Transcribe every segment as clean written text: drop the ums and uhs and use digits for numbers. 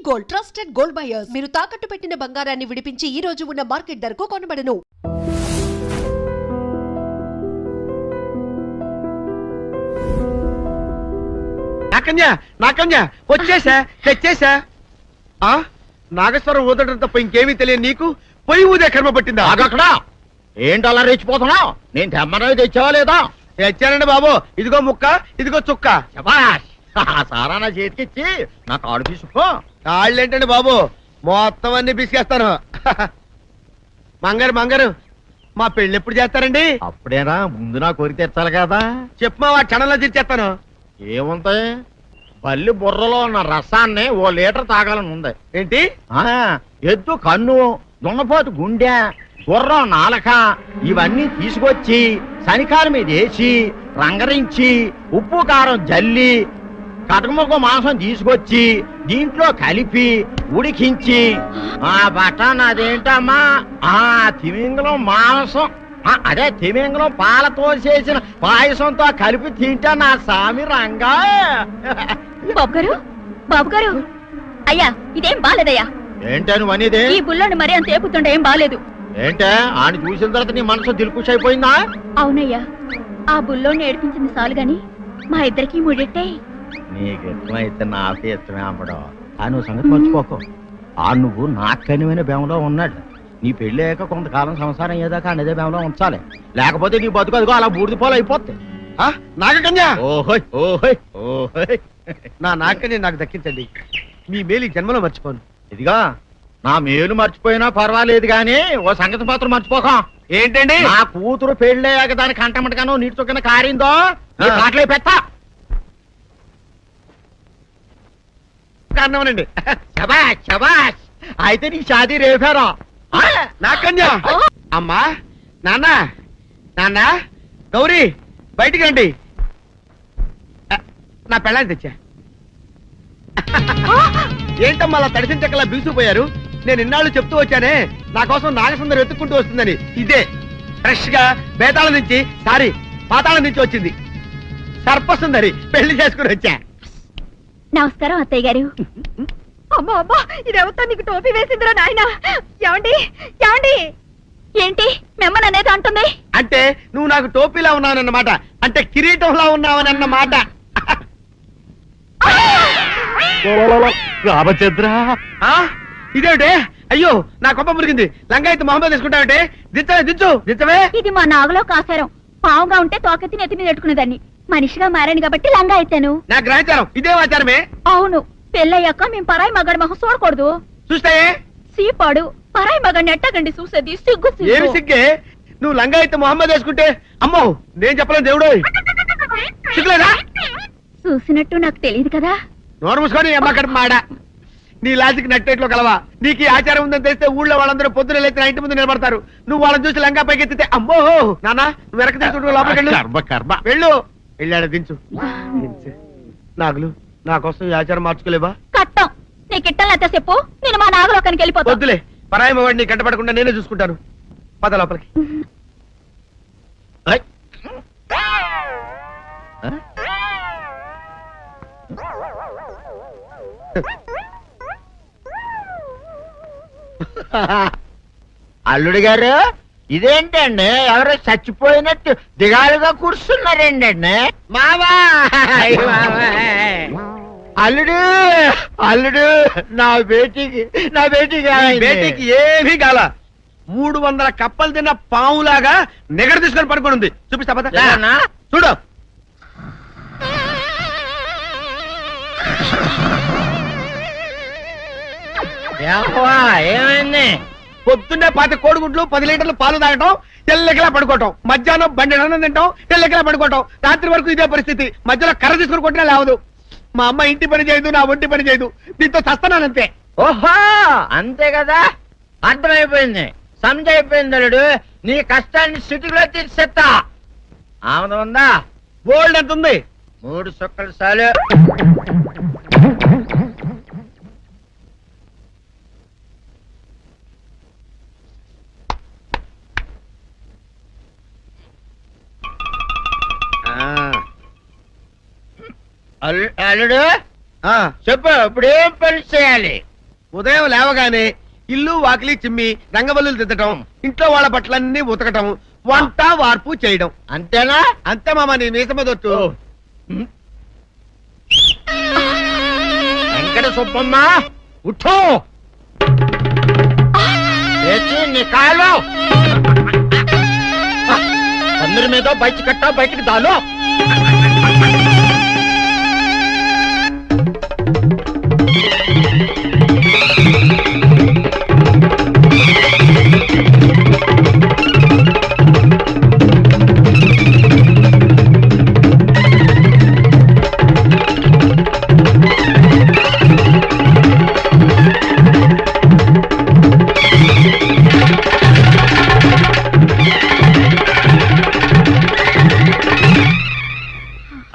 Gold trusted gold buyers మీరు తాకట్టు పెట్టిన బంగారాన్ని విడిపించి ఈ రోజు ఉన్న మార్కెట్ ధరకు కొనబడను. నాకన్యా వచ్చేసా తెచ్చేసా. నాగేశ్వరం ఊదటం తప్ప ఇంకేమీ తెలియదు నీకు. పొయ్యి ఊదే కర్మ పట్టిందా? అక్కడ ఏంటి అలా రెచ్చిపోతున్నావు? నేను తెమ్మనవి తెచ్చావా లేదా? తెచ్చానండి బాబు. ఇదిగో ముక్క, ఇదిగో చుక్క. సారా చేతికిచ్చి నా కాడు తీసుకో. కాళ్ళేంటండి బాబు, మొత్తం అన్ని బిసికేస్తాను. మంగారు మా పెళ్లి ఎప్పుడు చేస్తారండి? అప్పుడేనా, ముందు నా కోరిక తెచ్చాలి కదా. చెప్పమా, ఆ క్షణంలో తీర్చేస్తాను. ఏముంటాయి, బల్లి బుర్రలో ఉన్న రసాన్ని ఓ లీటర్ తాగాలని ఉంది. ఏంటి? ఎద్దు కన్ను, దున్నపోతు గుండె, గుర్రం నాలక ఇవన్నీ తీసుకొచ్చి శనికాల మీద వేసి రంగరించి ఉప్పు కారం జల్లి కటకముక్క మాంసం తీసుకొచ్చి దీంట్లో కలిపి ఉడికించి ఆ బటన్ అదేంటమ్మా తిమింగలం మాంసం, అదే తిమింగలం పాలతో చేసిన పాయసంతో కలిపి తింటా నా సామి రంగా. బాబు గారు అయ్యా, ఇదేం బాలేదయ్యా. ఏంటని వనిదే? ఈ బుల్లోని మరీ అంత ఏపుతుండే ఏం బాలేదు. ఏంటే ఆయన చూసిన తర్వాత నీ మనసు దిల్కుష్ అయిపోయిందా? అవునయ్యా, ఆ బుల్లోని ఏడిపించింది చాలు గాని మా ఇద్దరికి ముడిట్టే. నీకు ఇష్టమైతే నాకే ఇష్టమే అమ్మడం. ఆ నువ్వు సంగతి మర్చిపోకు. ఆ నువ్వు నాకనివైన బేమలో ఉన్నాడు. నీ పెళ్లి అయ్యాక కొంతకాలం సంసారం అయ్యేదాకా అనేదే బేమలో ఉంచాలి, లేకపోతే నీ బతుకు అదిగో అలా బూడిద పోలు అయిపోతాయి. నాగకన్యా, ఓహోయ్ ఓహోయ్ ఓహోయ్, నా నాగకన్య నాకు దక్కించండి. మీ మేలు జన్మలో మర్చిపోను. ఇదిగా నా మేలు మర్చిపోయినా పర్వాలేదు గాని ఓ సంగతి మాత్రం మర్చిపోక. ఏంటండి? నా కూతురు పెళ్ళయ్యాక దాని కంటమటగానో నీటి చొక్కన కారిందో కాట్లే పెట్టా. కారణమనండి. శబాష్ శబాష్, అయితే నీ షాదీ రేపారా? నాకన్యా. అమ్మా, నాన్న గౌరీ, బయటికి రండి. నా పెళ్ళాన్ని తెచ్చా. ఏంటమ్మా అలా తడిసిన చెక్కలా బిగుసిపోయారు? నేను ఇన్నాళ్ళు చెప్తూ వచ్చానే, నా కోసం నాగసుందరం వెతుక్కుంటూ వస్తుందని. ఇదే ఫ్రెష్ గా బేతాళం నుంచి పాతాళం నుంచి వచ్చింది సర్పసుందరి. పెళ్లి చేసుకుని వచ్చా. నమస్కారం అత్తయ్య గారు. అమ్మా అమ్మా, ఇదేవతా నీకు టోపీ వేసిందిరా నాయన. ఏమండి ఏమండి, ఏంటి మిమ్మల్ని అనేది అంటుంది? అంటే నువ్వు నాకు టోపీలా ఉన్నావన్నమాట, అంటే కిరీటంలా ఉన్నావనన్నమాట. రామచంద్ర, ఇదేమిటే? అయ్యో, నా కొప్ప మురిగింది. లంగా అయితే మొహమ్మద్ తీసుకుంటావంటే? దించవే. ఇది మా నాగులో కాసారం. పావుగా ఉంటే తోకెత్తి నెత్తి మీద పెట్టుకునేదాన్ని. మనిషిగా మారాను కాబట్టి లంగా అయితాను. నా గ్రహచారం ఇదే ఆచారమే. అవును, పెళ్ళయ్యాక మేము పరాయి మగాడి మొహం చూడకూడదు. చూస్తాయే సీపాడు పరాయి మగాడిని ఎట్టగండి చూసేది. సిగ్గు ఏమి సిగ్గే? నువ్వు లంగా అయితే మొహమ్మద్ వేసుకుంటే అమ్మో నేను చెప్పలేను దేవుడు. సిగ్గులేదా? చూసినట్టు నాకు తెలియదు కదా. నోరు మూసుకొని అమ్మకడ మాడ. నీ లాజిక్ నట్టేట్లో కలవా? నీకు ఈ ఆచారం ఉందని తెలిస్తే ఊళ్ళో వాళ్ళందరూ పొద్దున లేచి నా ఇంటి ముందు నిలబడతారు. నువ్వు వాళ్ళని చూసి లంగా పైకి ఎత్తితే అమ్మో నాన్న నువ్వు వెనక తీసుకుంటూ లోపలికి వెళ్ళు. వెళ్ళాడు దించు. నాగులు, నా కోసం ఈ ఆచారం మార్చుకోలేవా? కట్టం నీకు ఇట్టలేతే చెప్పు, నేను మా నాగలోకానికి వెళ్ళిపోతా. వద్దులే, పరాయి వాడిని కంటపడకుండా నేనే చూసుకుంటాను. పద లోపలికి. అల్లుడు గారు, ఇదేంటండి ఎవరో చచ్చిపోయినట్టు దిగాలుగా కూర్చున్నారేంటండి? మావా అల్లుడు అల్లుడు, నా బేటీకి ఏమీ కాల. 300 కప్పలు తిన్న పావులాగా నిగడ తీసుకొని పడుకొని ఉంది. చూపిస్తా పద. చూడు. ఏమైంది? పొద్దున్నే 10 కోడిగుడ్లు 10 లీటర్లు పాలు తాగటం, తెల్లకిలా పడుకోవటం. మధ్యాహ్నం బండి అన్నం తింటాం, తెల్లకిలా పడుకోవటం. రాత్రి వరకు ఇదే పరిస్థితి. మధ్యలో కర్ర తీసుకుని కొట్టినా లేవదు. మా అమ్మ ఇంటి పని చేయదు, నా ఒంటి పని చేయదు. దీంతో చస్తున్నానంతే. ఓహో, అంతే కదా, అర్థమైపోయింది, సమజైపోయింది. అల్లుడు, నీ కష్టాన్ని సిటీలో తీర్చేస్తా. ఆమె ఉందా? గోల్డ్ ఎంత ఉంది? 3 సుక్కలు చాలు. అల్లుడు చెప్పు, ఇప్పుడు ఏం పని చేయాలి? ఉదయం లేవగానే ఇల్లు వాకిలి చిమ్మి రంగవల్లులు దిద్దటం, ఇంట్లో వాళ్ళ బట్టలన్నీ ఉతకటం, వంట వార్పు చేయడం. అంతేనా? అంతే మామ, నీ మీసమదొట్టు. వెంకట సుబ్బమ్మ ఉఠో, లేచి నీ కాలు అందరి మీద బయట కట్ట బయటికి దాలో.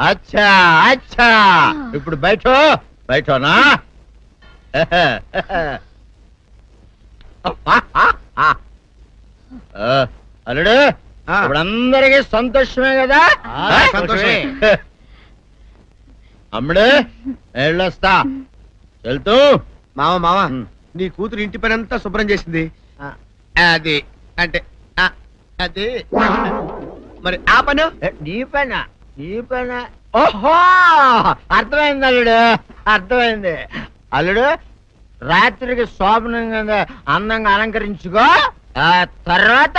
అచ్చా అచ్చా, ఇప్పుడు బయటనా? అల్లుడు, ఇప్పుడు అందరికి సంతోషమే కదా? సంతోషమే. అమ్ముడు వెళ్ళొస్తా, వెళ్తూ. మామ నీ కూతురు ఇంటి పని అంతా శుభ్రం చేసింది. అది అంటే అది మరి ఆ పను నీ పైన ఓహో, అర్థమైంది అల్లుడు, అర్థమైంది. అల్లుడు, రాత్రికి శోభనంగా అందంగా అలంకరించుకో, ఆ తర్వాత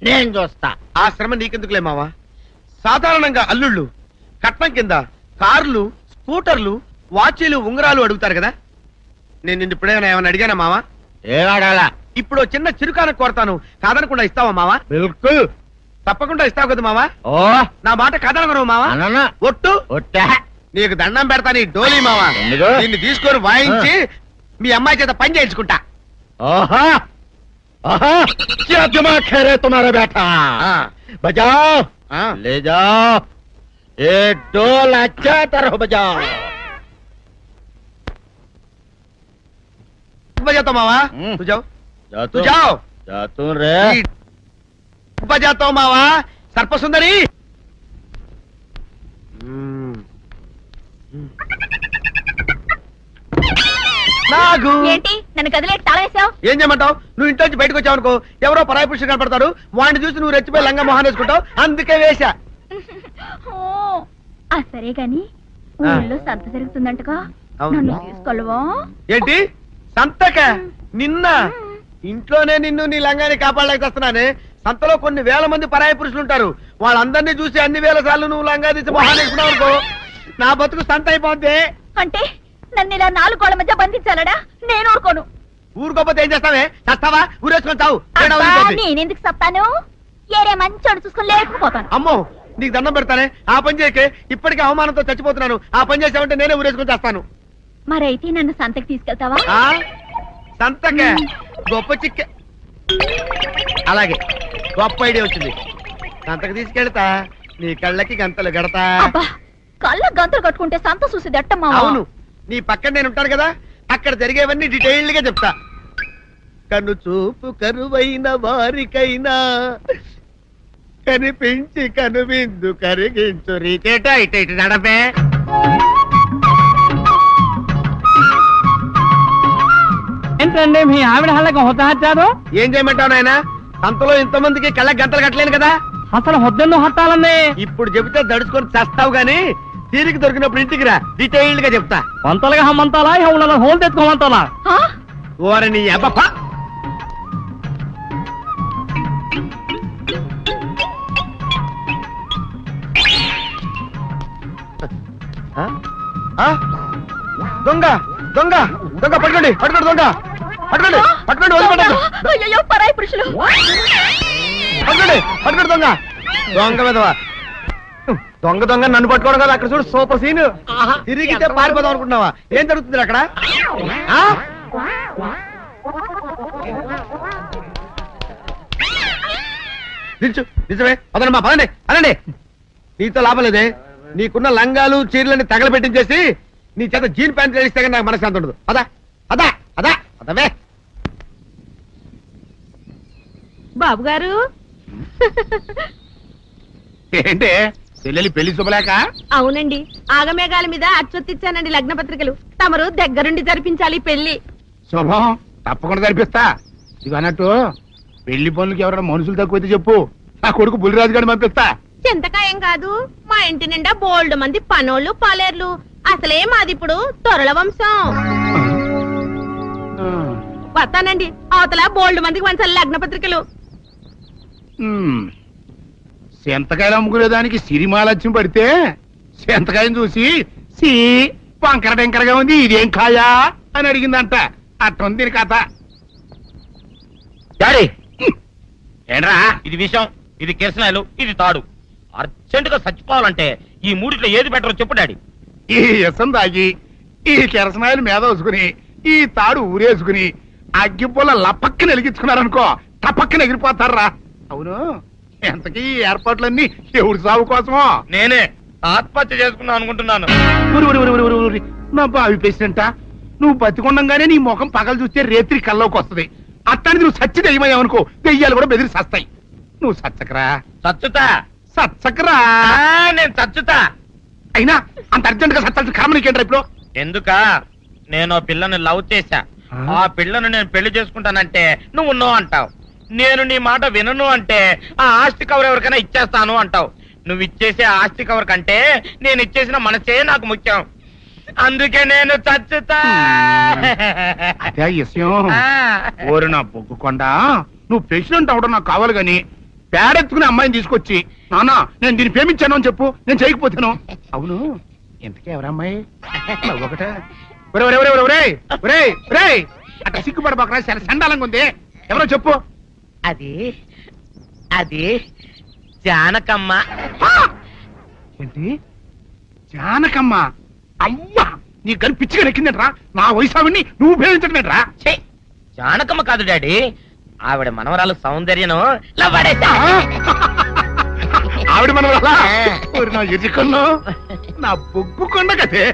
నేను చూస్తా. ఆ శ్రమ నీకెందుకులే మావా. సాధారణంగా అల్లుళ్ళు కట్నం కింద కార్లు, స్కూటర్లు, వాచీలు, ఉంగరాలు అడుగుతారు కదా. నేను నిన్ను ఇప్పుడేమైనా ఏమైనా అడిగానా మావా? ఏం అడగాల? ఇప్పుడు చిన్న చిరుకాన కోరతాను, కాదనకుండా ఇస్తావా మావా? బిల్కుల్ తప్పకుండా ఇస్తావు కదా మావా. ఓ, నా మాట కాదనగను మావా. అననా? ఒట్టు ఒట్టా. నీకు దండం పెడతా నీ డోలీ మావా. ఎందుకు? నిన్ను తీసుకొని వాయించి మీ అమ్మాయి చేత పని చేయించుకుంటా. ओहा, ओहा, क्या दिमाग है रे तुम्हारा बेटा? बजाओ, ले जाओ, एक डोल अच्छा तरह बजाओ. बजाता मावा, तू जाओ, तू जाओ, जातू रे. बजाता मावा, सर्प सुंदरी. నాగు ఏంటి నన్ను కదిలేటి తాళేసావు? ఏం చేయమంటావు? నువ్వు ఇంట్లో నుంచి బయటకు వచ్చావు అనుకో, ఎవరో పరాయి పురుషుడు కనపడతాడు, వాడిని చూసి నువ్వు రెచ్చిపోయి లంగా మొహాన్ వేసుకుంటావు, అందుకే వేశా. సరే గాని ఊళ్ళో సంత జరుగుతుందంటగా, నన్ను తీసుకెళ్ళవా? ఏంటి సంతక? నిన్న ఇంట్లోనే నిన్ను నీ లంగాన్ని కాపాడలేక వస్తున్నానే. సంతలో కొన్ని వేల మంది పరాయి పురుషులు ఉంటారు, వాళ్ళందరినీ చూసి అన్ని వేల సార్లు నువ్వు లంగా తీసి మొహాన్ వేసుకున్నావు అనుకో, నా బతుకు సంత అయిపోద్ది. అంటే నన్ను ఇలా నాలుగు గోళ్ల మధ్య బంధించాలడా? నేను ఊరుకోను. ఊరుకోపోతే ఏం చేస్తావే? చస్తావా? ఊరేసుకొని చావు. నేనెందుకు చెప్తాను? ఏరే మంచోడు చూసుకుని లేకపోతాను. అమ్మో, నీకు దండం పెడతానే, ఆ పని చేయకే. ఇప్పటికే అవమానంతో చచ్చిపోతున్నాను, ఆ పని చేసావంటే నేనే ఊరేసుకొని చేస్తాను. మరైతే నన్ను సంతకి తీసుకెళ్తావా? సంతకే? గొప్ప చిక్క. అలాగే, గొప్ప ఐడియా వచ్చింది. సంతకు తీసుకెళ్తా, నీ కళ్ళకి గంతలు గడతా. కళ్ళ గంతలు కట్టుకుంటే సంత చూసి దట్టమ్మా. అవును, నీ పక్కన నేను ఉంటాను కదా, అక్కడ జరిగేవన్నీ డీటెయిల్డ్ గా చెప్తా. కను చూపు కరువైన వారికైనా కనిపించి కనువిందు కరిగించు రీచేట ఇట ఇటు నడపే. ఏంటండి మీ ఆవిడ హళ్ళకి హొద్ద హత్యారు? ఏం చేయమంటావు నాయన? సంతలో ఇంతమందికి కళ్ళకి గంటలు కట్టలేను కదా. అసలు హొద్దెందు హత్తాలండి? ఇప్పుడు చెబితే దడుచుకొని చేస్తావు గాని, తీరికి దొరికినప్పుడు ఇంటికి రా, డీటెయిల్డ్ గా చెప్తా. వంతలుగా హమ్మంతాలా, ఎవరు హోల్ తెచ్చుకోమంతాలా? ఓరని అబ్బప్ప. దొంగ దొంగ దొంగ, పట్టుకోండి పట్టుకోండి, దొంగ పట్టుకోండి పట్టుకోండి, వదిలిపెట్టండి. అయ్యో పరాయి పురుషులు. పట్టుకోండి పట్టుకోండి, దొంగ దొంగ విధవా. దొంగ దొంగ నన్ను పట్టుకోవడం కదా. అక్కడ చూడు సూపర్ సీన్. తిరిగితే పారిపోదాం అనుకుంటున్నావా? ఏం జరుగుతుంది అక్కడ? నిజమే, పదండి పదండి అనండి. నీతో లాభం లేదే. నీకున్న లంగాలు చీరలని తగలబెట్టించేసి నీ చేత జీన్ ప్యాంట్ వేస్తే నాకు మనశ్శాంతి ఉండదు. అదా అదా అదా అదవే. బాబు గారు, ఏంటి చెల్లెలి పెళ్లి శుభలేక? అవునండి, ఆగమేఘాల మీద అచ్చొత్తిచ్చానండి లగ్న పత్రికలు. తమరు దగ్గరుండి జరిపించాలి పెళ్లి. శుభం, తప్పకుండా జరిపిస్తా. ఇది అన్నట్టు పెళ్లి పనులకి ఎవరైనా మనుషులు తక్కువైతే చెప్పు, నా కొడుకు బుల్లిరాజు గారిని పంపిస్తా. చింతకాయం కాదు, మా ఇంటి నిండా బోల్డ్ మంది పనోళ్ళు పాలేర్లు. అసలే మాది ఇప్పుడు తొరల వంశం. వస్తానండి, అవతల బోల్డ్ మందికి వంచాలి లగ్న పత్రికలు. సెంతకాయలు అమ్ముకునేదానికి సిరిమాలత్యం పడితే సెంతకాయని చూసి సి వంకర టెంకరగా ఉంది, ఇదేం కాయా అని అడిగిందంట. అట్టుంది దీని కథ. డాడీ ఏంట్రా? ఇది విషం, ఇది కిరసనాయలు, ఇది తాడు. అర్జెంట్ గా చచ్చిపోవాలంటే ఈ మూడిట్లో ఏది బెటర్ చెప్పు డాడీ. ఈ ఇసం తాగి ఈ కిరసనాయలు మీద వేసుకుని ఈ తాడు ఊరేసుకుని అగ్గిపుల్ల లపక్కన వెలిగించుకున్నారనుకో, టపక్కన ఎగిరిపోతారా. అవును, ఎంతకీ ఈ ఏర్పాట్లన్నీ ఎవరి సాగు కోసమో? నేనే ఆత్మహత్య చేసుకున్నాను అనుకుంటున్నాను. ఊరి ఊరి ఊరి ఊరి ఊరి నా బావి పేసినంట. నువ్వు బతికొండంగానే నీ ముఖం పగలు చూస్తే రేత్రి కల్లోకి వస్తుంది. అట్టానికి నువ్వు సచ్చి దెయ్యమయ్యావనుకో, దెయ్యాలు కూడా బెదిరి సస్తాయి. నువ్వు సచ్చకరా, చచ్చుతా. సచ్చకరా. నేను చచ్చుతా. అయినా అంత అర్జెంట్ గా సత్తాల్సిన కర్మ నీకేంట్రా ఇప్పుడు? ఎందుక నేను ఆ పిల్లని లవ్ చేశా. ఆ పిల్లను నేను పెళ్లి చేసుకుంటానంటే నువ్వు నో అంటావు. నేను నీ మాట వినను అంటే ఆ ఆస్తి కవర్ ఎవరికైనా ఇచ్చేస్తాను అంటావు. నువ్వు ఇచ్చేసే ఆస్తి కవర్ కంటే నేను ఇచ్చేసిన మనసే నాకు ముఖ్యం. అందుకే నేను చచ్చుతా. అదే విషయం. ఓరు నా బొగ్గుకొండ, నువ్వు ప్రెసిడెంట్ అవడం నాకు కావాలి గాని పేడెత్తుకునే అమ్మాయిని తీసుకొచ్చి నానా నేను దీన్ని ప్రేమించాను అని చెప్పు, నేను చేయకపోతాను. అవును, ఎంతకే ఎవరమ్మాయి? ఒకటే అట్లా సిగ్గుపడబాకరా, చాలా సండాలంగా ఉంది. ఎవరో చెప్పు. అది అది జానకమ్మ. ఏంటి జానకమ్మ? అమ్మా, నీ గని పిచ్చిగా నెక్కిందంట్రా. నా వయసావిని నువ్వు ప్రేమించడమేట్రా? ఛీ, జానకమ్మ కాదు డాడీ, ఆవిడ మనవరాలు సౌందర్యను ఆవిడ మనవరాలా? నా ఎదుకల్లో నా బొగ్గుకొండ కదే.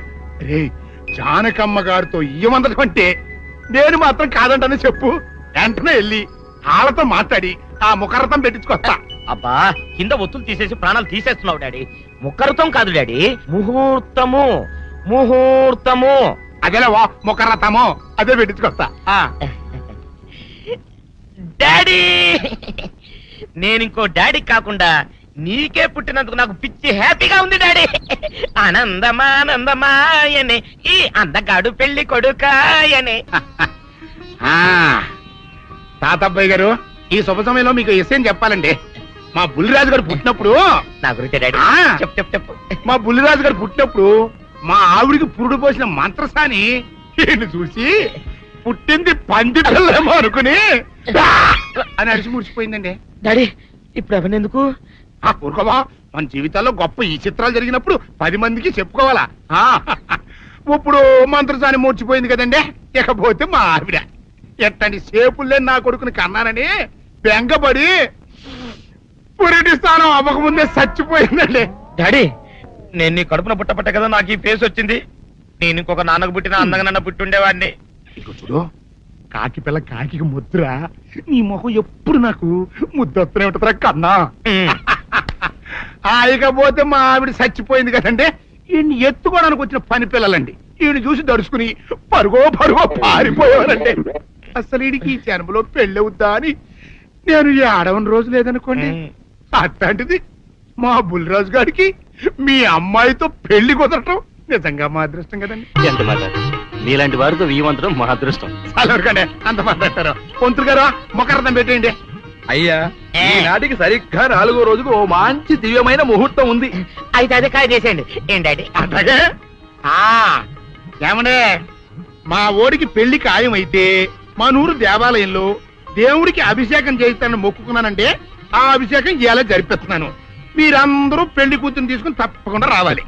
రే, జానకమ్మ గారితో ఇయ్యమందడం అంటే నేను మాత్రం కాదంటని చెప్పు. వెంటనే వెళ్ళి వాళ్ళతో మాట్లాడి ఆ ముఖరథం పెట్టించుకొస్తా. అబ్బా, కింద ఒత్తులు తీసేసి ప్రాణాలు తీసేస్తున్నావు డాడీ. ముఖరథం కాదు డాడీ, ముహూర్తము. ముహూర్తము అదేలా ముఖరథము, అదే పెట్టించుకొస్తా. డాడీ, నేను ఇంకో డాడీ కాకుండా నీకే పుట్టినందుకు నాకు పిచ్చి హ్యాపీగా ఉంది డాడీ. ఆనందమానందమాయనే ఈ అందగాడు పెళ్లి కొడుకాయనే. తాతబ్బాయి గారు, ఈ శుభ సమయంలో మీకు విషయం చెప్పాలండి. మా బుల్లిరాజు గారు పుట్టినప్పుడు నా గురించి డాడీ చెప్పు చెప్పు చెప్పు. మా బుల్లిరాజు గారు పుట్టినప్పుడు మా ఆవిడికి పురుడు పోసిన మంత్రసాని ఈయన్ని చూసి పుట్టింది పంది పిల్లేమో అనుకుని అని అరిచి ముడిచిపోయిందండి. డాడీ ఇప్పుడు అవన్నీ ఎందుకు? ఊరుకోవా, మన జీవితాల్లో గొప్ప ఈ చిత్రాలు జరిగినప్పుడు 10 మందికి చెప్పుకోవాలా. ఇప్పుడు మంత్రసాని మూర్చిపోయింది కదండి. ఇకపోతే మా ఆవిడ ఎట్టండి సేపుల్లే నా కొడుకుని కన్నానని బెంగపడి పురిటి స్థానం అవ్వకముందే చచ్చిపోయిందండి. డాడీ, నేను నీ కడుపున పుట్టపట్ట కదా నాకు ఈ ఫేస్ వచ్చింది. నేను ఇంకొక నాన్నకు పుట్టిన అందంగా నన్ను పుట్టుండేవాడిని. ఇక చూడు, కాకి పిల్ల కాకి ముద్దురా. నీ మొహం ఎప్పుడు నాకు ముద్దొస్తూనే ఉంటుందిరా కన్నా. ఇకపోతే మా ఆవిడ చచ్చిపోయింది కదండి. ఈయన్ని ఎత్తుకోవడానికి వచ్చిన పని పిల్లలండి. ఈయన చూసి దడుచుకుని పరుగో పారిపోయేవారండి. అసలు ఈడికి ఈ జన్మలో పెళ్ళవుద్దా అని నేను ఏడవని రోజు లేదనుకోండి. అట్లాంటిది మా బుల్లిరాజు గారికి మీ అమ్మాయితో పెళ్లి కుదరటం నిజంగా మా అదృష్టం కదండి. ఎంత మాట, నీలాంటి వారితో వీయమంతరం మా అదృష్టం. అలాగే అంత మాట్లాడతారు. పొంతులు గారు మొకరదం పెట్టేయండి. అయ్యా, ఈనాటికి సరిగ్గా 4వ రోజుకు ఓ మంచి దివ్యమైన ముహూర్తం ఉంది. అయితే అదే కాయ చేసేయండి. ఏం డాడీ? అట్లాగే ఏమండే, మా ఓడికి పెళ్లి ఖాయమైతే మా నూరు దేవాలయంలో దేవుడికి అభిషేకం చేయిస్తానని మొక్కుకున్నానంటే ఆ అభిషేకం ఇలా జరిపిస్తున్నాను. మీరందరూ పెళ్లి కూతురు తీసుకుని తప్పకుండా రావాలి.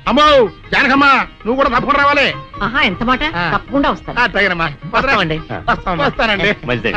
అమ్మో జానకమ్మా, నువ్వు కూడా తప్పకుండా రావాలి. ఎంత మాట, తప్పకుండా వస్తాను. అట్లాగేనమ్మా, వస్తామండి. వస్తానండి. మంచిది.